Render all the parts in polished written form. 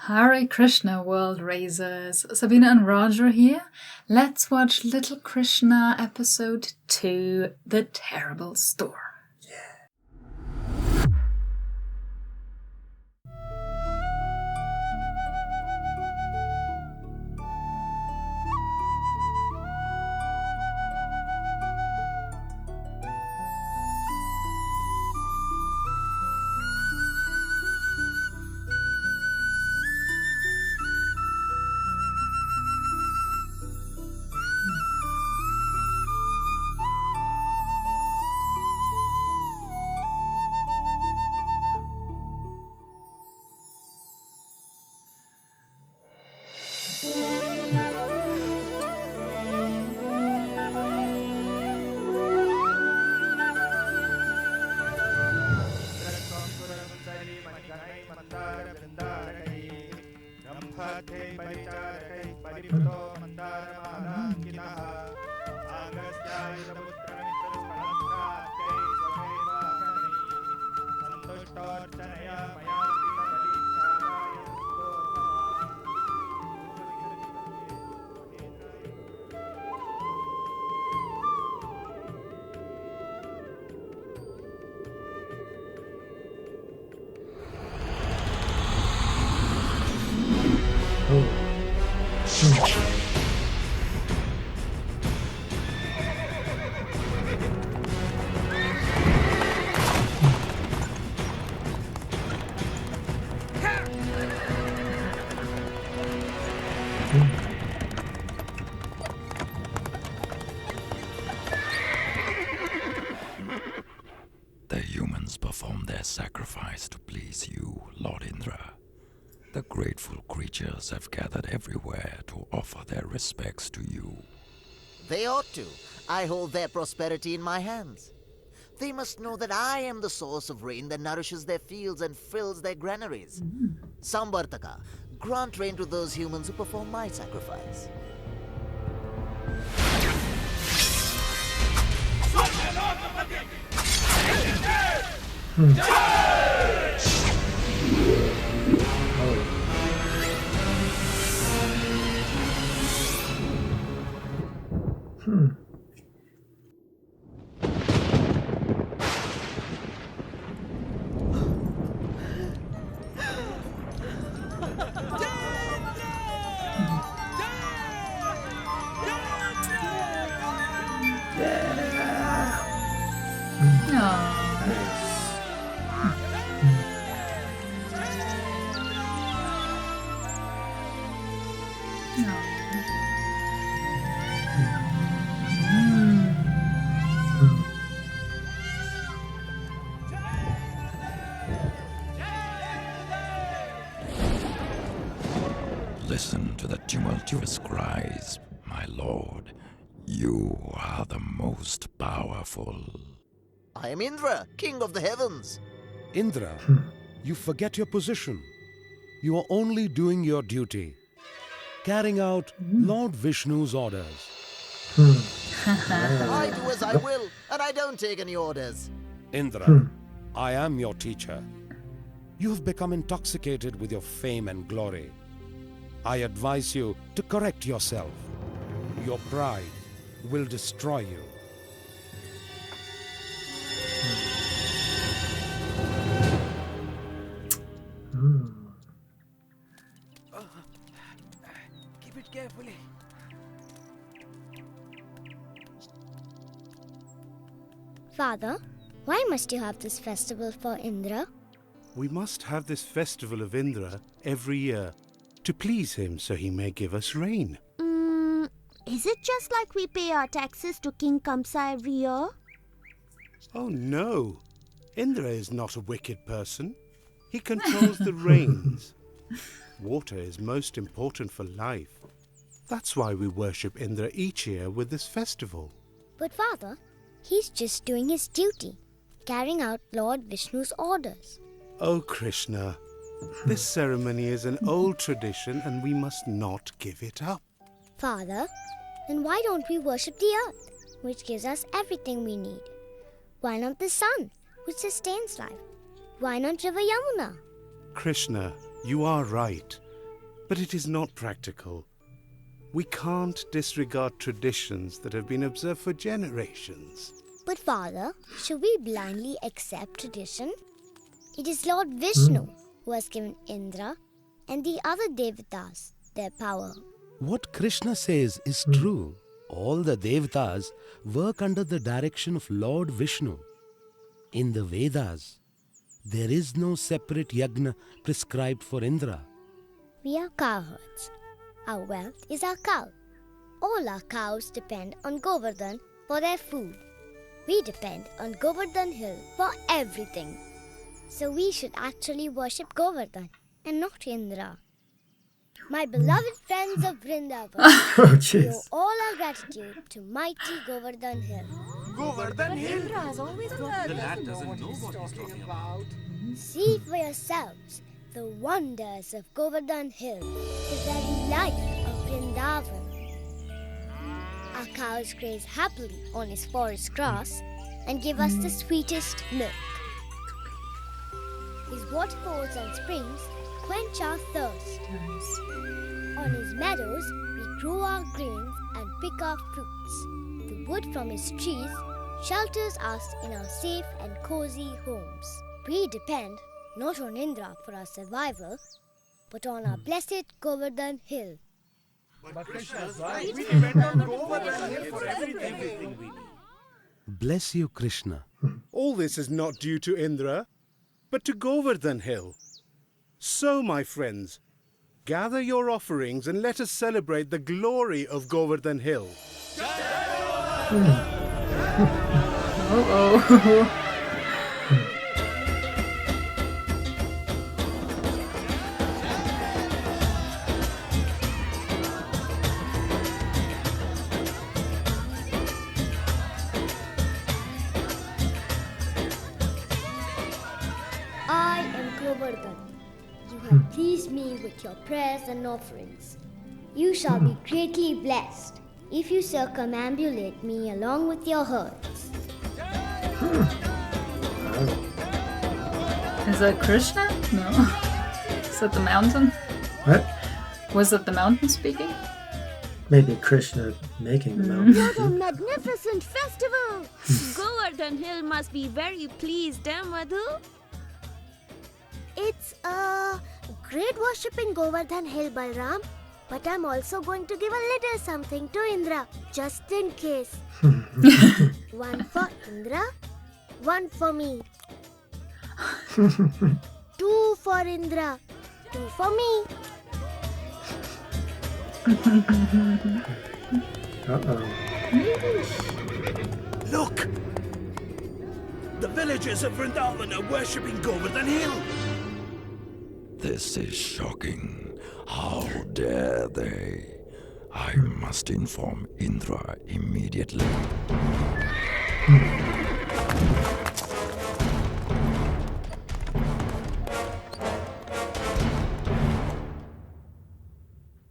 Hare Krishna, world raisers. Sabine and Roger here. Let's watch Little Krishna episode 2, The Terrible Storm. The humans perform their sacrifice to please you, Lord Indra. The grateful creatures have gathered everywhere to offer their respects to you. They ought to. I hold their prosperity in my hands. They must know that I am the source of rain that nourishes their fields and fills their granaries. Samvartaka, grant rain to those humans who perform my sacrifice. Listen to the tumultuous cries, my lord. You are the most powerful. I am Indra, king of the heavens. Indra, you forget your position. You are only doing your duty, carrying out Lord Vishnu's orders. I do as I will, and I don't take any orders. Indra, I am your teacher. You have become intoxicated with your fame and glory. I advise you to correct yourself. Your pride will destroy you. Keep it carefully. Father, why must you have this festival for Indra? We must have this festival of Indra every year to please him so he may give us rain. Is it just like we pay our taxes to King Kamsa every year? Oh no! Indra is not a wicked person. He controls the rains. Water is most important for life. That's why we worship Indra each year with this festival. But Father, he's just doing his duty, carrying out Lord Vishnu's orders. Oh Krishna, this ceremony is an old tradition and we must not give it up. Father, then why don't we worship the earth, which gives us everything we need? Why not the sun, which sustains life? Why not River Yamuna? Krishna, you are right. but it is not practical. We can't disregard traditions that have been observed for generations. But Father, should we blindly accept tradition? It is Lord Vishnu who has given Indra and the other Devatas their power. What Krishna says is true. All the Devatas work under the direction of Lord Vishnu. In the Vedas, there is no separate yajna prescribed for Indra. We are cowherds. Our wealth is our cow. All our cows depend on Govardhan for their food. We depend on Govardhan Hill for everything. So we should actually worship Govardhan and not Indra. My beloved friends of Vrindavan, Oh, we jeez. owe all our gratitude to mighty Govardhan Hill. Govardhan Hill. Indra has always brought The lad doesn't know what he's talking about. See for yourselves the wonders of Govardhan Hill, the very life of Vrindavan. Our cows graze happily on his forest grass and give us the sweetest milk. His waterfalls and springs quench our thirst. On his meadows, we grow our grains and pick our fruits. The wood from his trees shelters us in our safe and cozy homes. We depend not on Indra for our survival, but on our blessed Govardhan Hill. But Krishna's right. We depend on Govardhan Hill for everything we need. Bless you, Krishna. All this is not due to Indra, but to Govardhan Hill. So, my friends, gather your offerings and let us celebrate the glory of Govardhan Hill. Oh. I am Govardhan. You have pleased me with your prayers and offerings. You shall be greatly blessed if you circumambulate me along with your herds. Is that Krishna? No. Is that the mountain? What? Was that the mountain speaking? Maybe Krishna making the mountain. What a magnificent festival! Govardhan Hill must be very pleased, Madhu? It's great worship in Govardhan Hill, Balram. But I'm also going to give a little something to Indra, just in case. One for Indra, one for me. Two for Indra, two for me. Uh-oh. Look! The villagers of Vrindavan are worshipping Govardhan Hill. This is shocking. How dare they? I must inform Indra immediately.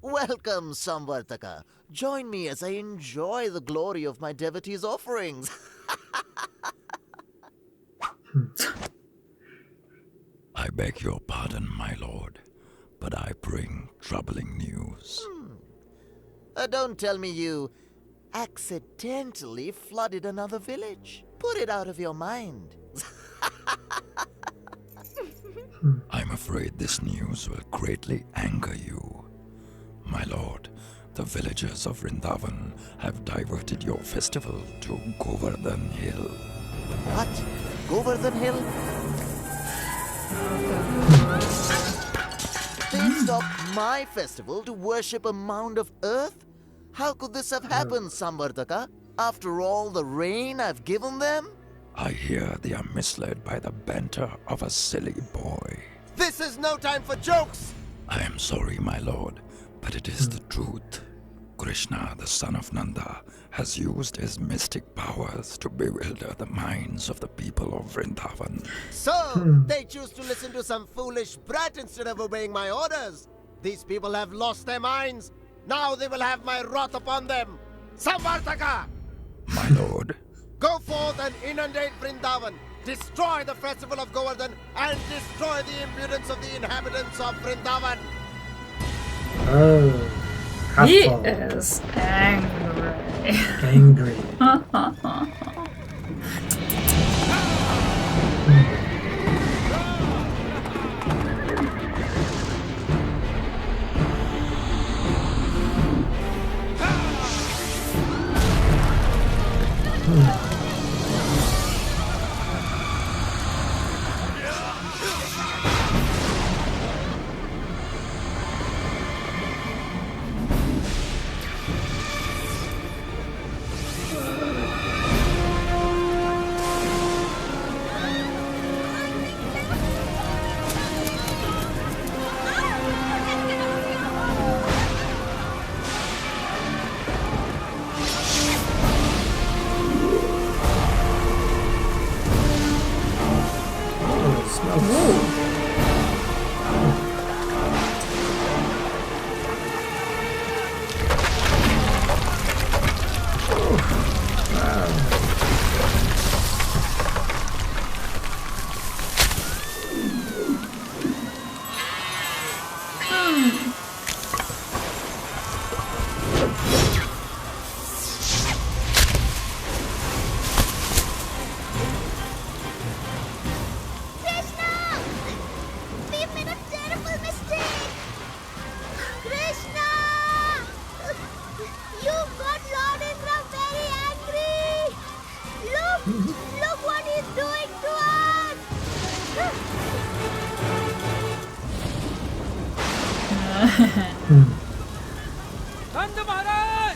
Welcome, Samvartaka. Join me as I enjoy the glory of my devotees' offerings. I beg your pardon, my lord, but I bring troubling news. Don't tell me you accidentally flooded another village. Put it out of your mind. I'm afraid this news will greatly anger you. My lord, the villagers of Vrindavan have diverted your festival to Govardhan Hill. What? Govardhan Hill? They stopped my festival to worship a mound of earth? How could this have happened, Samvartaka? After all the rain I've given them? I hear they are misled by the banter of a silly boy. This is no time for jokes! I am sorry, my lord, but it is the truth. Krishna, the son of Nanda, has used his mystic powers to bewilder the minds of the people of Vrindavan. So, they choose to listen to some foolish brat instead of obeying my orders. These people have lost their minds. Now they will have my wrath upon them. Samvartaka! My lord, Go forth and inundate Vrindavan. Destroy the festival of Govardhan and destroy the impudence of the inhabitants of Vrindavan. Oh. He Hatful. is angry. Angry. Nanda Maharaj!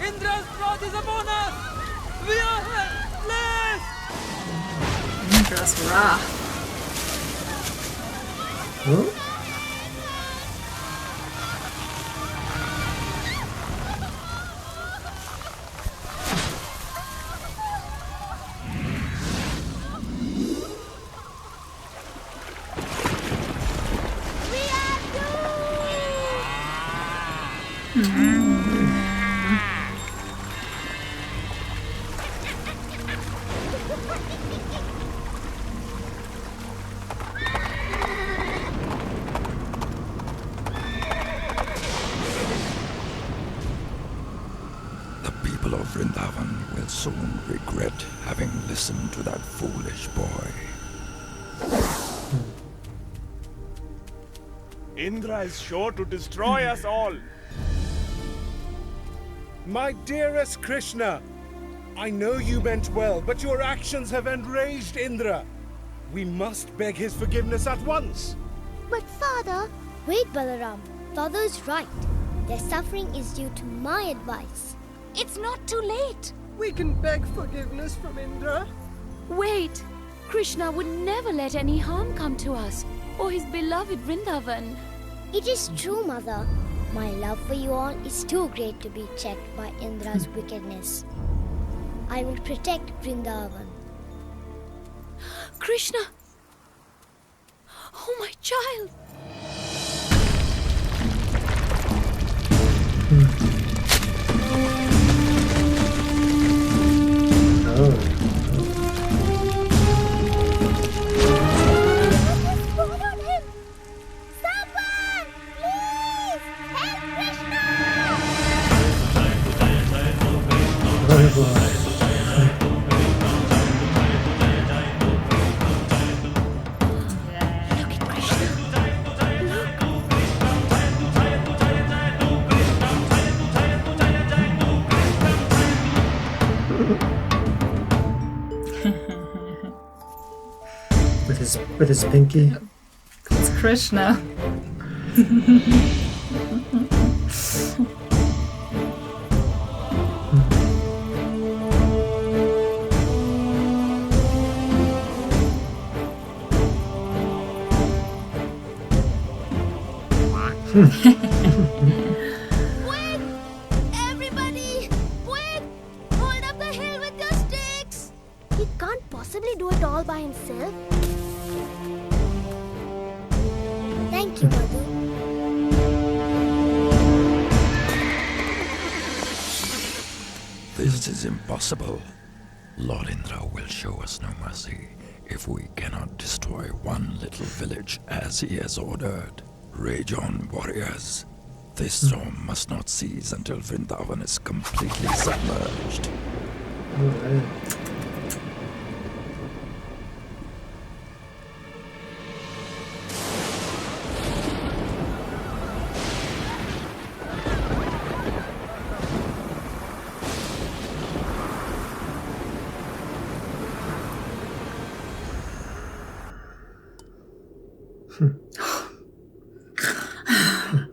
Indra's wrath is upon us! We are helpless! Indra's wrath. Oh? The people of Vrindavan will soon regret having listened to that foolish boy. Indra is sure to destroy us all. My dearest Krishna, I know you meant well, but your actions have enraged Indra. We must beg his forgiveness at once. But Father... Wait, Balaram. Father is right. Their suffering is due to my advice. It's not too late. We can beg forgiveness from Indra. Wait. Krishna would never let any harm come to us or his beloved Vrindavan. It is true, Mother. My love for you all is too great to be checked by Indra's wickedness. I will protect Vrindavan. Krishna! Oh, my child! Oh. Followed him! Someone! Please! Help Krishna! Oh boy. Look at Krishna! With his pinky. It's Krishna. Quick! Everybody! Quick! Hold up the hill with your sticks! He can't possibly do it all by himself. Thank you, Madhu. This is impossible. Lord Indra will show us no mercy if we cannot destroy one little village as he has ordered. Rage on, warriors. This storm must not cease until Vrindavan is completely submerged. Alright.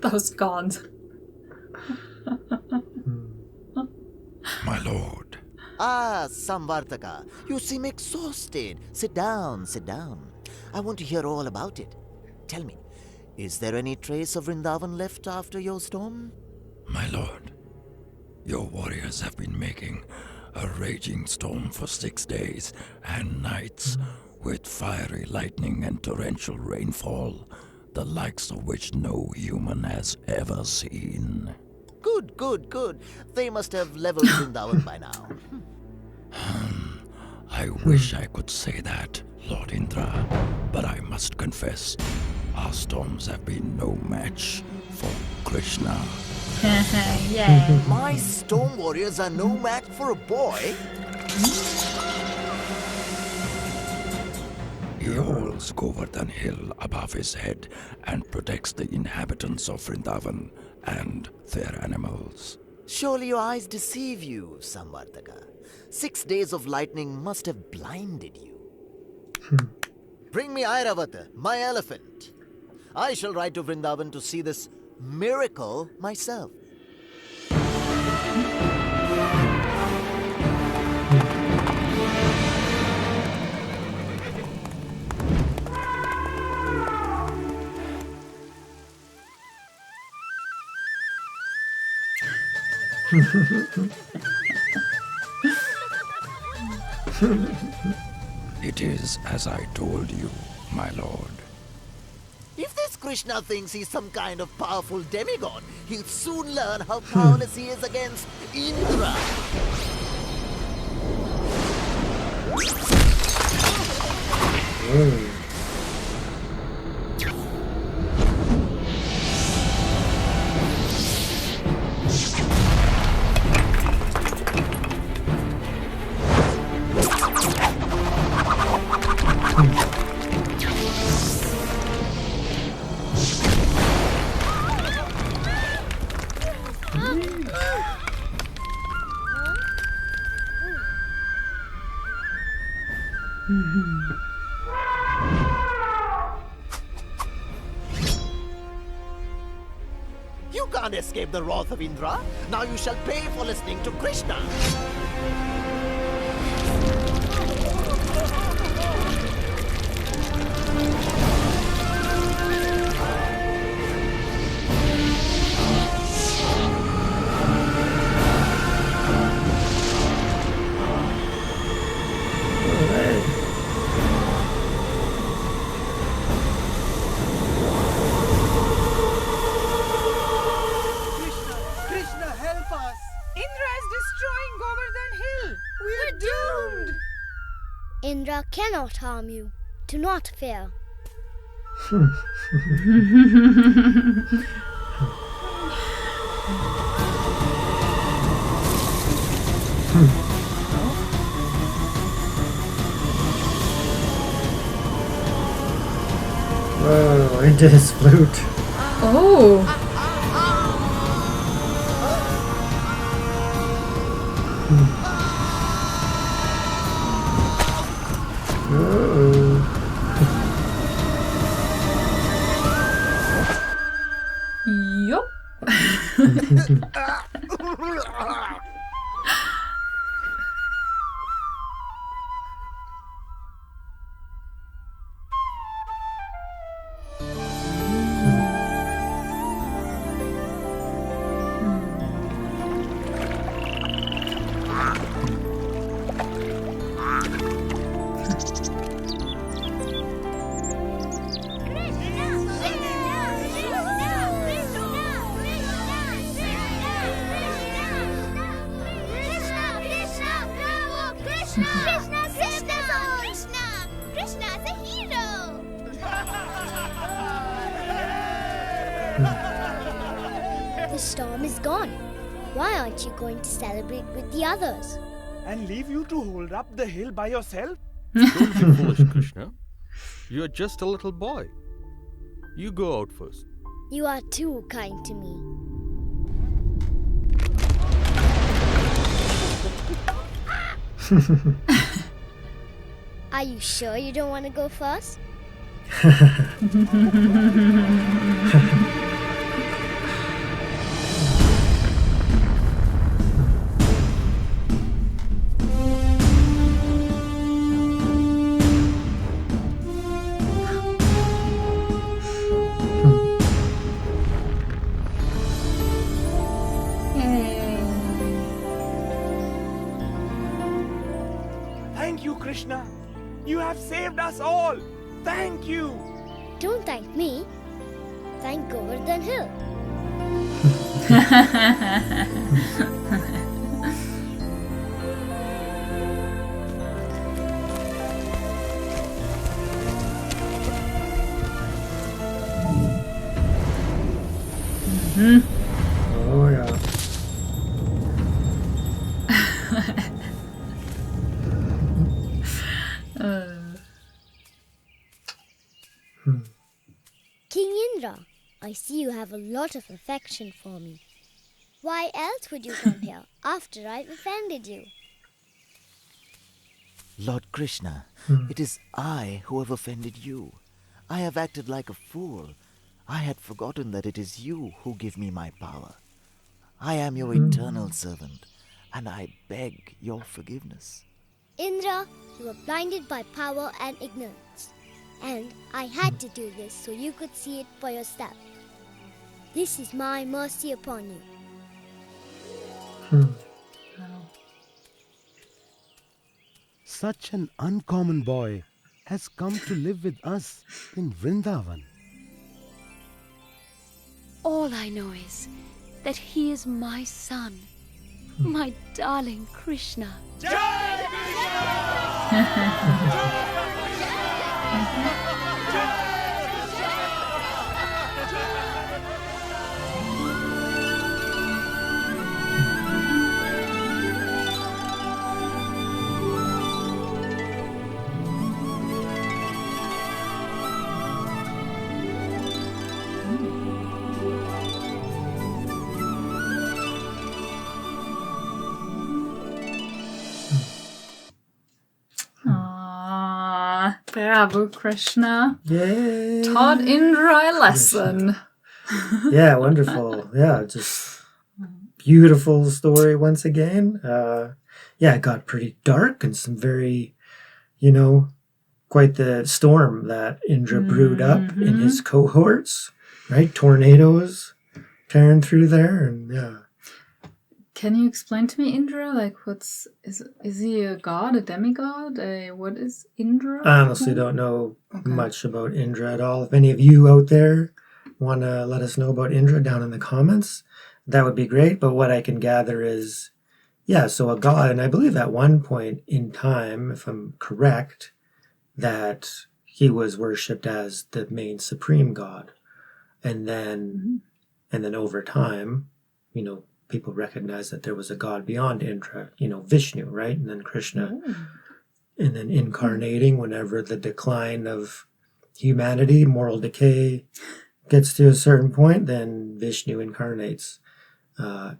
That was God. My lord, Ah, Samvartaka, you seem exhausted. Sit down, sit down. I want to hear all about it. Tell me, is there any trace of Vrindavan left after your storm? my lord, your warriors have been making a raging storm for 6 days and nights, with fiery lightning and torrential rainfall, the likes of which no human has ever seen. Good, good, good. They must have leveled Vrindavan by now. I wish I could say that, Lord Indra, but I must confess, our storms have been no match for Krishna. Yeah. My storm warriors are no match for a boy. He holds Govardhan Hill above his head and protects the inhabitants of Vrindavan and their animals. Surely your eyes deceive you, Samvartaka. 6 days of lightning must have blinded you. Bring me Airavata, my elephant. I shall ride to Vrindavan to see this miracle myself. It is as I told you, my lord. If this Krishna thinks he's some kind of powerful demigod, he'll soon learn how powerless he is against Indra. You can't escape the wrath of Indra. Now you shall pay for listening to Krishna. Krishna, help us! Indra is destroying Govardhan Hill! We're doomed! Indra cannot harm you. Do not fear. Whoa, into his flute. Oh. Yup. Krishna saved us all! Krishna's a hero! The storm is gone. Why aren't you going to celebrate with the others? And leave you to hold up the hill by yourself? Don't be foolish, Krishna. You're just a little boy. You go out first. You are too kind to me. Are you sure you don't want to go first? Thank you, Krishna. You have saved us all. Thank you. Don't thank me. Thank Govardhan Hill. Oh, yeah. King Indra, I see you have a lot of affection for me. Why else would you come here after I've offended you? Lord Krishna, it is I who have offended you. I have acted like a fool. I had forgotten that it is you who give me my power. I am your eternal servant, and I beg your forgiveness. Indra, you were blinded by power and ignorance. And I had to do this so you could see it for yourself. This is my mercy upon you. Such an uncommon boy has come to live with us in Vrindavan. All I know is that he is my son, my darling Krishna. Bravo, Krishna. Yay! Taught Indra a lesson. Yeah, wonderful. Yeah, just beautiful story once again. Yeah, it got pretty dark and some very, quite the storm that Indra brewed up in his cohorts, right? Tornadoes tearing through there, and yeah. Can you explain to me Indra? Like, is he a god, a demigod? What is Indra? I honestly don't know much about Indra at all. If any of you out there want to let us know about Indra down in the comments, that would be great. But what I can gather is, yeah, so a god, and I believe at one point in time, if I'm correct, that he was worshipped as the main supreme god. And then over time, people recognized that there was a god beyond Indra, Vishnu, right? And then Krishna. And then incarnating whenever the decline of humanity, moral decay, gets to a certain point, then Vishnu incarnates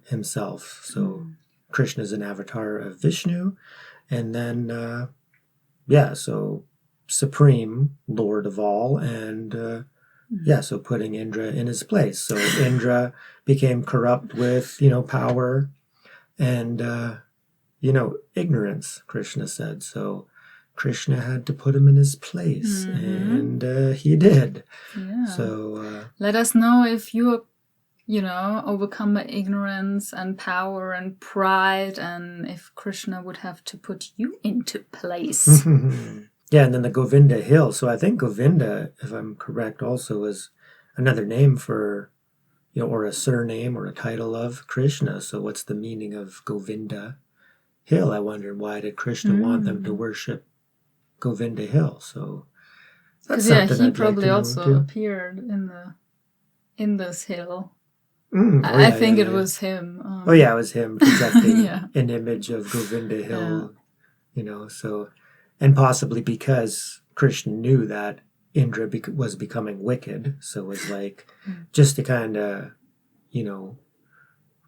himself. So Krishna is an avatar of Vishnu. And then, so supreme Lord of all, and so putting Indra in his place. So Indra became corrupt with, power and, ignorance, Krishna said. So Krishna had to put him in his place, and he did. Yeah. So let us know if you, overcome by ignorance and power and pride, and if Krishna would have to put you into place. Yeah, and then the Govinda Hill. So I think Govinda, if I'm correct, also is another name for, or a surname or a title of Krishna. So what's the meaning of Govinda Hill? I wonder, why did Krishna want them to worship Govinda Hill? So that's something he I'd probably like to also know too. appeared in this hill. I think it was him. It was him projecting Yeah. an image of Govinda Hill, so, and possibly because Krishna knew that Indra was becoming wicked, so it was like, just to kind of,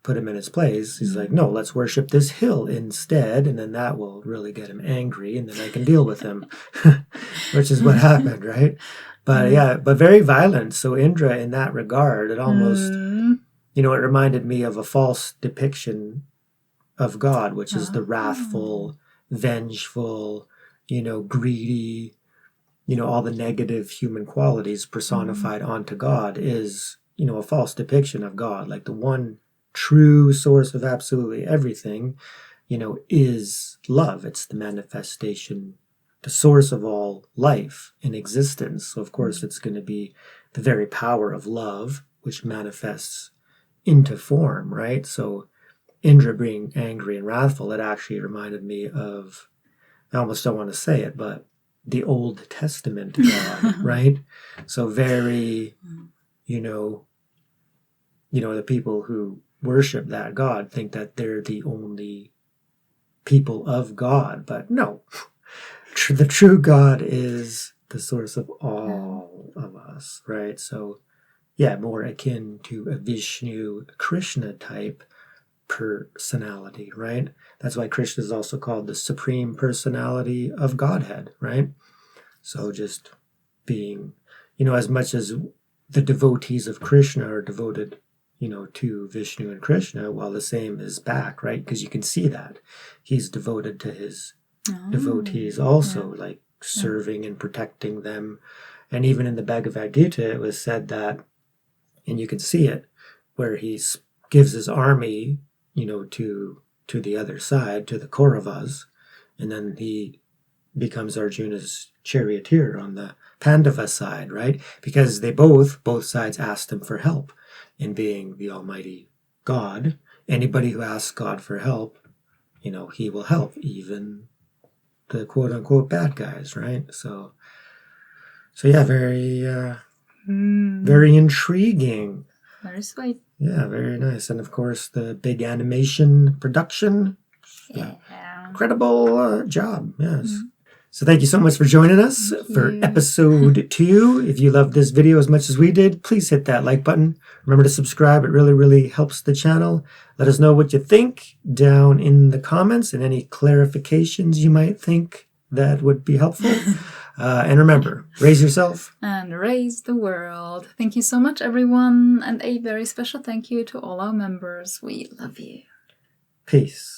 put him in his place, he's like, no, let's worship this hill instead, and then that will really get him angry, and then I can deal with him, which is what happened, right? But but very violent. So Indra, in that regard, it almost, it reminded me of a false depiction of God, which is the wrathful, vengeful, greedy, all the negative human qualities personified onto God is, a false depiction of God. Like the one true source of absolutely everything, is love. It's the manifestation, the source of all life in existence. So of course it's going to be the very power of love, which manifests into form, right? So Indra being angry and wrathful, it actually reminded me of, I almost don't want to say it, but the Old Testament God, right? So very, the people who worship that God think that they're the only people of God, but no. The true God is the source of all of us, right? So, more akin to a Vishnu Krishna type personality, right? That's why Krishna is also called the Supreme Personality of Godhead, right? So just being, as much as the devotees of Krishna are devoted, to Vishnu and Krishna, while the same is back, right? Because you can see that he's devoted to his devotees also, like serving and protecting them. And even in the Bhagavad Gita, it was said that, and you can see it, where he gives his army, to the other side, to the Kauravas, and then he becomes Arjuna's charioteer on the Pandava side, right? Because they both sides asked him for help. In being the Almighty God, anybody who asks God for help, he will help, even the quote-unquote bad guys, right? So very, very intriguing. Very sweet. Yeah, very nice. And of course, the big animation production. Incredible job, yes. So thank you so much for joining us for episode 2. If you loved this video as much as we did, please hit that like button. Remember to subscribe. It really, really helps the channel. Let us know what you think down in the comments and any clarifications you might think that would be helpful. And remember, raise yourself. And raise the world. Thank you so much, everyone. And a very special thank you to all our members. We love you. Peace.